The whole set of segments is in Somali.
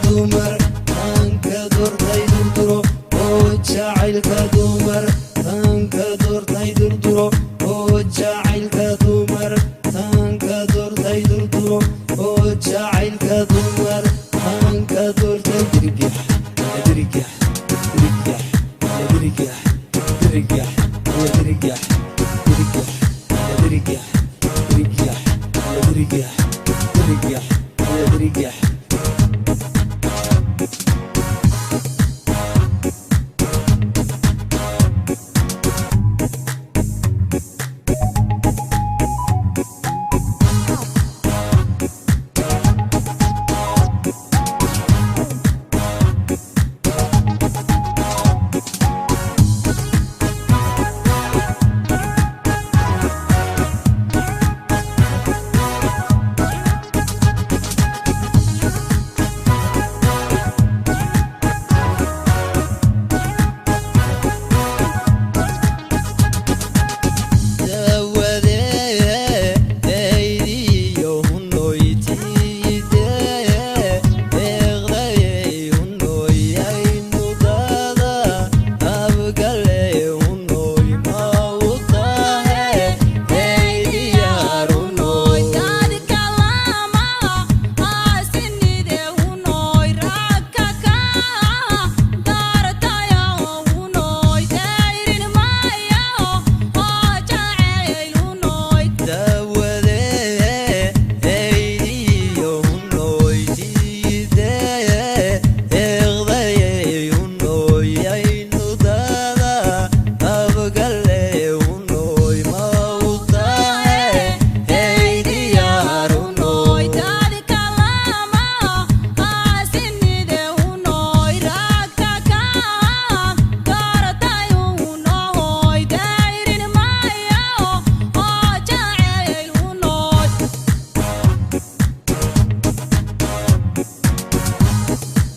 dumar tanka doortay durduro oo jacaylka dumar tanka doortay durduro oo jacaylka dumar tanka doortay durduro oo jacaylka dumar tanka doortay dirgax dirgax dirgax dirgax dirgax dirgax dirgax dirgax dirgax dirgax dirgax dirgax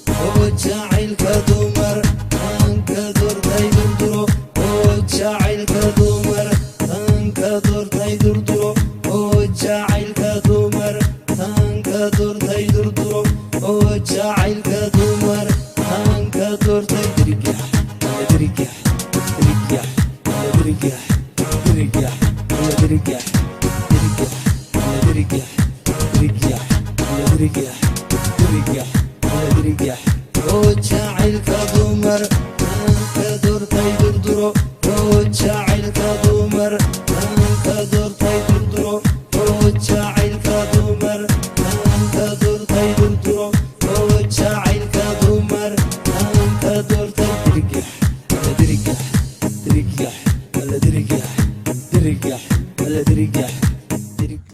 jacaylka dumar tanka doortay durduro oo jacaylka dumar tanka doortay durduro oo jacaylka dumar tanka doortay durduro oo jacaylka dumar tanka doortay dirgax dirgax dirgax dirgax dirgax dirgax dirgax dirgax dirgax dirgax dirgax dirgax oo jacaylka dumar tanka doortay durduro oo